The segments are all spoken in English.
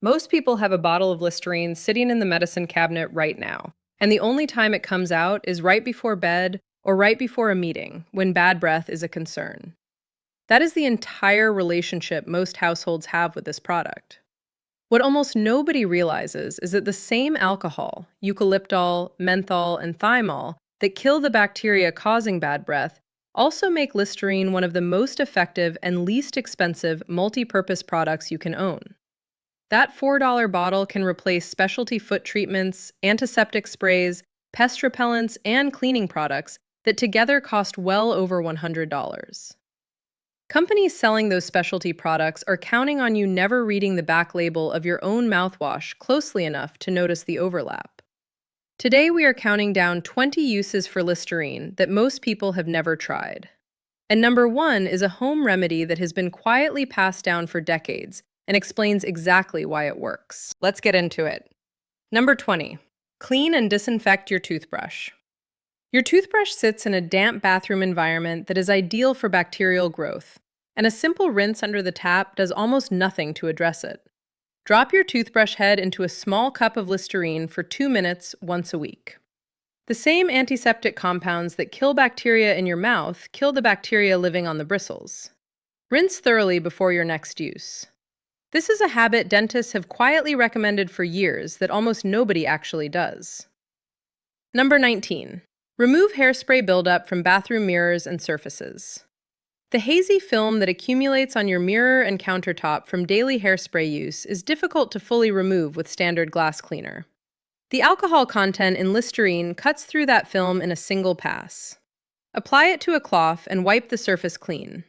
Most people have a bottle of Listerine sitting in the medicine cabinet right now, and the only time it comes out is right before bed or right before a meeting when bad breath is a concern. That is the entire relationship most households have with this product. What almost nobody realizes is that the same alcohol, eucalyptol, menthol, and thymol, that kill the bacteria causing bad breath also make Listerine one of the most effective and least expensive multi-purpose products you can own. That $4 bottle can replace specialty foot treatments, antiseptic sprays, pest repellents, and cleaning products that together cost well over $100. Companies selling those specialty products are counting on you never reading the back label of your own mouthwash closely enough to notice the overlap. Today we are counting down 20 uses for Listerine that most people have never tried. And number 1 is a home remedy that has been quietly passed down for decades and explains exactly why it works. Let's get into it. Number 20. Clean and disinfect your toothbrush. Your toothbrush sits in a damp bathroom environment that is ideal for bacterial growth, and a simple rinse under the tap does almost nothing to address it. Drop your toothbrush head into a small cup of Listerine for 2 minutes once a week. The same antiseptic compounds that kill bacteria in your mouth kill the bacteria living on the bristles. Rinse thoroughly before your next use. This is a habit dentists have quietly recommended for years that almost nobody actually does. Number 19. Remove hairspray buildup from bathroom mirrors and surfaces. The hazy film that accumulates on your mirror and countertop from daily hairspray use is difficult to fully remove with standard glass cleaner. The alcohol content in Listerine cuts through that film in a single pass. Apply it to a cloth and wipe the surface clean.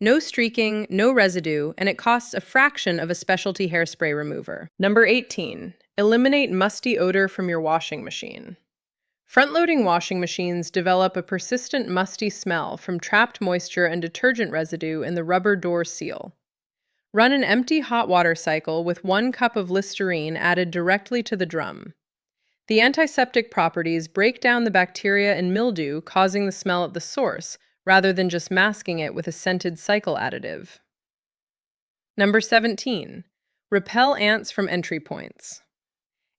No streaking, no residue, and it costs a fraction of a specialty hairspray remover. Number 18. Eliminate musty odor from your washing machine. Front-loading washing machines develop a persistent musty smell from trapped moisture and detergent residue in the rubber door seal. Run an empty hot water cycle with 1 cup of Listerine added directly to the drum. The antiseptic properties break down the bacteria and mildew, causing the smell at the source, rather than just masking it with a scented cycle additive. Number 17. Repel ants from entry points.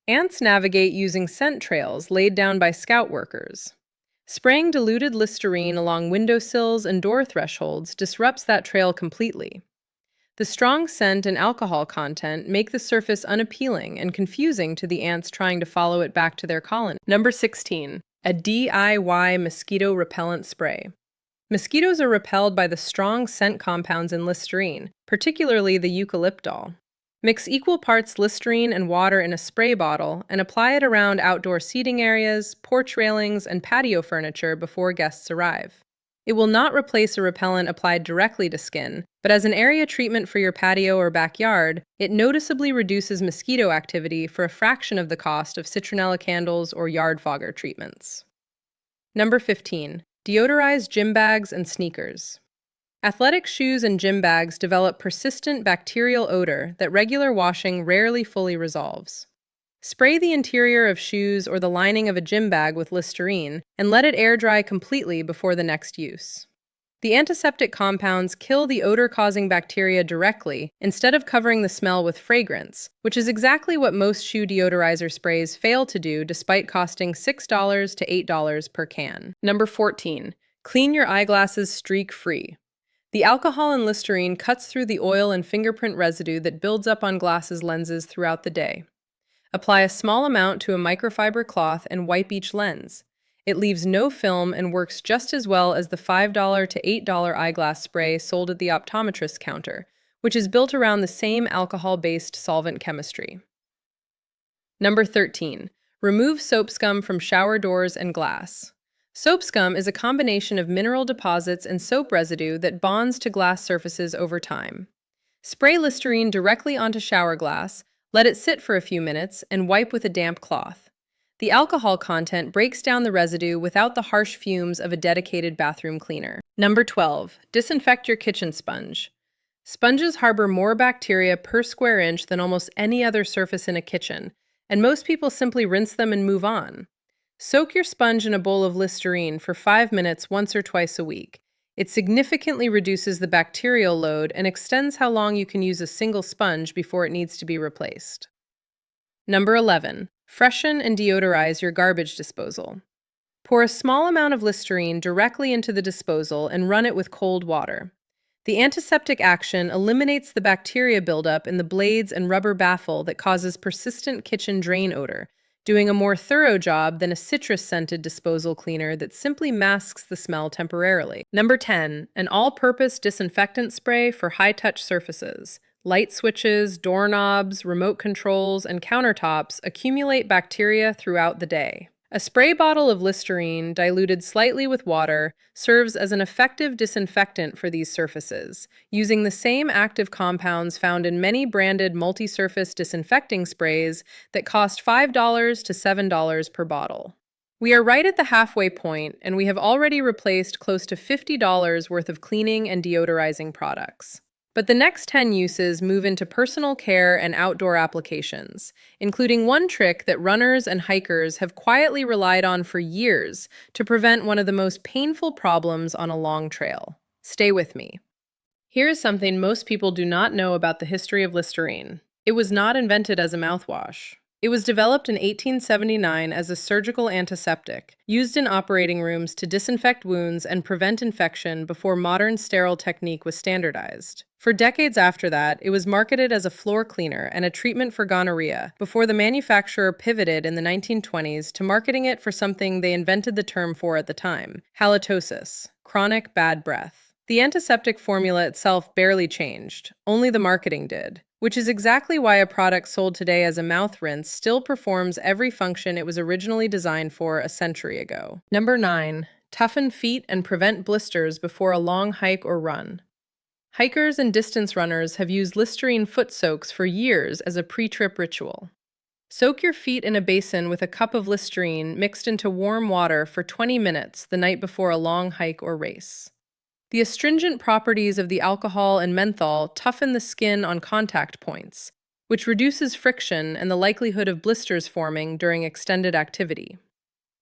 Ants navigate using scent trails laid down by scout workers. Spraying diluted Listerine along windowsills and door thresholds disrupts that trail completely. The strong scent and alcohol content make the surface unappealing and confusing to the ants trying to follow it back to their colony. Number 16. A DIY mosquito repellent spray. Mosquitoes are repelled by the strong scent compounds in Listerine, particularly the eucalyptol. Mix equal parts Listerine and water in a spray bottle and apply it around outdoor seating areas, porch railings, and patio furniture before guests arrive. It will not replace a repellent applied directly to skin, but as an area treatment for your patio or backyard, it noticeably reduces mosquito activity for a fraction of the cost of citronella candles or yard fogger treatments. Number 15. Deodorize gym bags and sneakers. Athletic shoes and gym bags develop persistent bacterial odor that regular washing rarely fully resolves. Spray the interior of shoes or the lining of a gym bag with Listerine and let it air dry completely before the next use. The antiseptic compounds kill the odor-causing bacteria directly instead of covering the smell with fragrance, which is exactly what most shoe deodorizer sprays fail to do despite costing $6 to $8 per can. Number 14. Clean your eyeglasses streak-free. The alcohol in Listerine cuts through the oil and fingerprint residue that builds up on glasses lenses throughout the day. Apply a small amount to a microfiber cloth and wipe each lens. It leaves no film and works just as well as the $5 to $8 eyeglass spray sold at the optometrist's counter, which is built around the same alcohol-based solvent chemistry. Number 13. Remove soap scum from shower doors and glass. Soap scum is a combination of mineral deposits and soap residue that bonds to glass surfaces over time. Spray Listerine directly onto shower glass, let it sit for a few minutes, and wipe with a damp cloth. The alcohol content breaks down the residue without the harsh fumes of a dedicated bathroom cleaner. Number 12. Disinfect your kitchen sponge. Sponges harbor more bacteria per square inch than almost any other surface in a kitchen, and most people simply rinse them and move on. Soak your sponge in a bowl of Listerine for 5 minutes once or twice a week. It significantly reduces the bacterial load and extends how long you can use a single sponge before it needs to be replaced. Number 11. Freshen and deodorize your garbage disposal. Pour a small amount of Listerine directly into the disposal and run it with cold water. The antiseptic action eliminates the bacteria buildup in the blades and rubber baffle that causes persistent kitchen drain odor, doing a more thorough job than a citrus-scented disposal cleaner that simply masks the smell temporarily. Number 10. An all-purpose disinfectant spray for high-touch surfaces. Light switches, doorknobs, remote controls, and countertops accumulate bacteria throughout the day. A spray bottle of Listerine, diluted slightly with water, serves as an effective disinfectant for these surfaces, using the same active compounds found in many branded multi-surface disinfecting sprays that cost $5 to $7 per bottle. We are right at the halfway point, and we have already replaced close to $50 worth of cleaning and deodorizing products. But the next 10 uses move into personal care and outdoor applications, including one trick that runners and hikers have quietly relied on for years to prevent one of the most painful problems on a long trail. Stay with me. Here is something most people do not know about the history of Listerine. It was not invented as a mouthwash. It was developed in 1879 as a surgical antiseptic, used in operating rooms to disinfect wounds and prevent infection before modern sterile technique was standardized. For decades after that, it was marketed as a floor cleaner and a treatment for gonorrhea, before the manufacturer pivoted in the 1920s to marketing it for something they invented the term for at the time: halitosis, chronic bad breath. The antiseptic formula itself barely changed, only the marketing did, which is exactly why a product sold today as a mouth rinse still performs every function it was originally designed for a century ago. Number 9. Toughen feet and prevent blisters before a long hike or run. Hikers and distance runners have used Listerine foot soaks for years as a pre-trip ritual. Soak your feet in a basin with a cup of Listerine mixed into warm water for 20 minutes the night before a long hike or race. The astringent properties of the alcohol and menthol toughen the skin on contact points, which reduces friction and the likelihood of blisters forming during extended activity.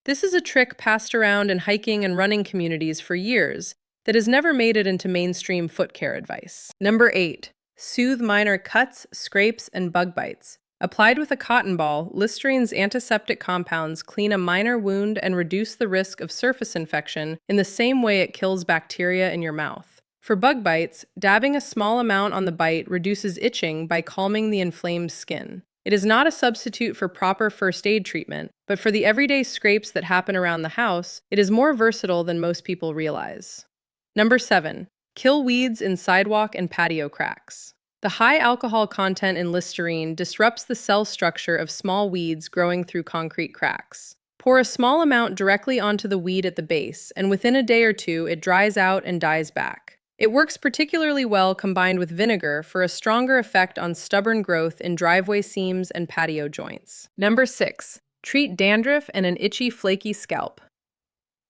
This is a trick passed around in hiking and running communities for years that has never made it into mainstream foot care advice. Number 8. Soothe minor cuts, scrapes, and bug bites. Applied with a cotton ball, Listerine's antiseptic compounds clean a minor wound and reduce the risk of surface infection in the same way it kills bacteria in your mouth. For bug bites, dabbing a small amount on the bite reduces itching by calming the inflamed skin. It is not a substitute for proper first aid treatment, but for the everyday scrapes that happen around the house, it is more versatile than most people realize. Number 7. Kill weeds in sidewalk and patio cracks. The high alcohol content in Listerine disrupts the cell structure of small weeds growing through concrete cracks. Pour a small amount directly onto the weed at the base, and within a day or two, it dries out and dies back. It works particularly well combined with vinegar for a stronger effect on stubborn growth in driveway seams and patio joints. Number 6. Treat dandruff and an itchy, flaky scalp.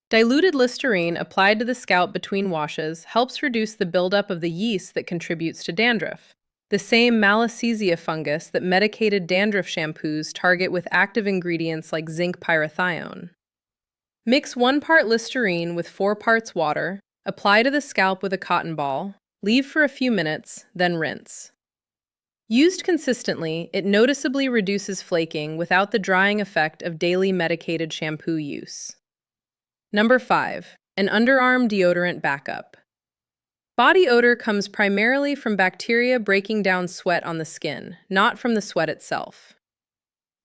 Diluted Listerine applied to the scalp between washes helps reduce the buildup of the yeast that contributes to dandruff, the same Malassezia fungus that medicated dandruff shampoos target with active ingredients like zinc pyrithione. Mix 1 part Listerine with 4 parts water, apply to the scalp with a cotton ball, leave for a few minutes, then rinse. Used consistently, it noticeably reduces flaking without the drying effect of daily medicated shampoo use. Number 5. An underarm deodorant backup. Body odor comes primarily from bacteria breaking down sweat on the skin, not from the sweat itself.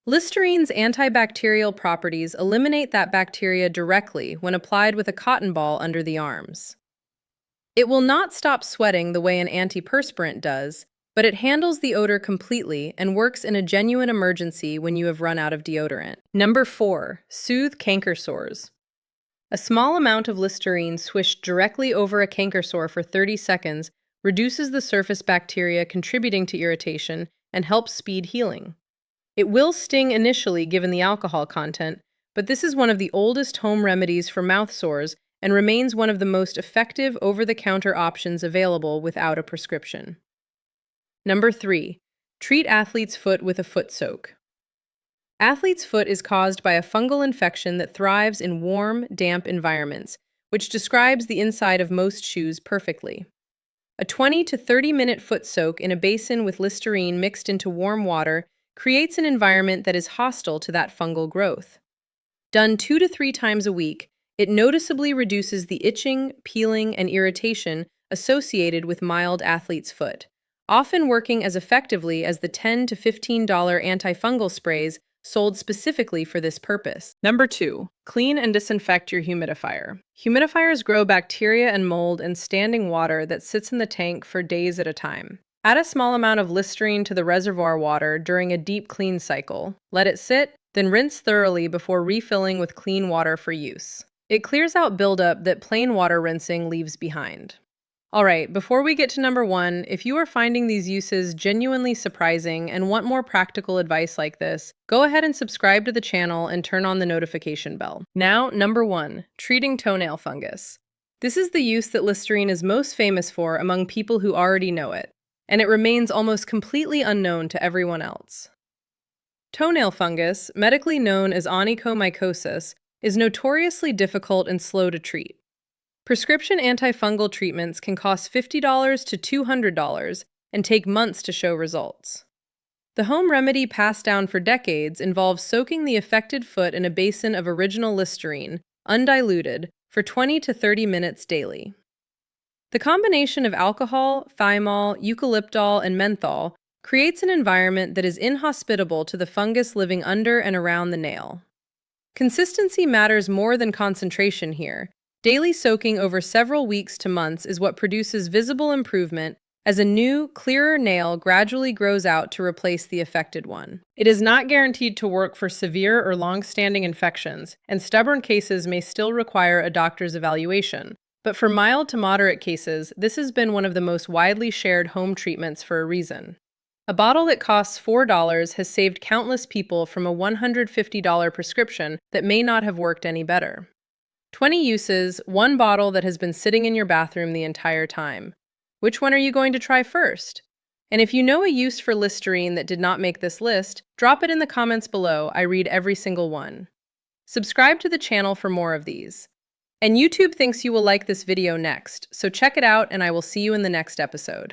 Listerine's antibacterial properties eliminate that bacteria directly when applied with a cotton ball under the arms. It will not stop sweating the way an antiperspirant does, but it handles the odor completely and works in a genuine emergency when you have run out of deodorant. Number 4. Soothe canker sores. A small amount of Listerine swished directly over a canker sore for 30 seconds reduces the surface bacteria contributing to irritation and helps speed healing. It will sting initially given the alcohol content, but this is one of the oldest home remedies for mouth sores and remains one of the most effective over-the-counter options available without a prescription. Number 3. Treat athlete's foot with a foot soak. Athlete's foot is caused by a fungal infection that thrives in warm, damp environments, which describes the inside of most shoes perfectly. A 20 to 30-minute foot soak in a basin with Listerine mixed into warm water creates an environment that is hostile to that fungal growth. Done 2 to 3 times a week, it noticeably reduces the itching, peeling, and irritation associated with mild athlete's foot, often working as effectively as the $10 to $15 antifungal sprays sold specifically for this purpose. Number 2, clean and disinfect your humidifier. Humidifiers grow bacteria and mold in standing water that sits in the tank for days at a time. Add a small amount of Listerine to the reservoir water during a deep clean cycle. Let it sit, then rinse thoroughly before refilling with clean water for use. It clears out buildup that plain water rinsing leaves behind. Alright, before we get to number 1, if you are finding these uses genuinely surprising and want more practical advice like this, go ahead and subscribe to the channel and turn on the notification bell. Now, number 1, treating toenail fungus. This is the use that Listerine is most famous for among people who already know it, and it remains almost completely unknown to everyone else. Toenail fungus, medically known as onychomycosis, is notoriously difficult and slow to treat. Prescription antifungal treatments can cost $50 to $200 and take months to show results. The home remedy passed down for decades involves soaking the affected foot in a basin of original Listerine, undiluted, for 20 to 30 minutes daily. The combination of alcohol, thymol, eucalyptol, and menthol creates an environment that is inhospitable to the fungus living under and around the nail. Consistency matters more than concentration here. Daily soaking over several weeks to months is what produces visible improvement as a new, clearer nail gradually grows out to replace the affected one. It is not guaranteed to work for severe or long-standing infections, and stubborn cases may still require a doctor's evaluation. But for mild to moderate cases, this has been one of the most widely shared home treatments for a reason. A bottle that costs $4 has saved countless people from a $150 prescription that may not have worked any better. 20 uses, 1 bottle that has been sitting in your bathroom the entire time. Which one are you going to try first? And if you know a use for Listerine that did not make this list, drop it in the comments below. I read every single one. Subscribe to the channel for more of these. And YouTube thinks you will like this video next, so check it out and I will see you in the next episode.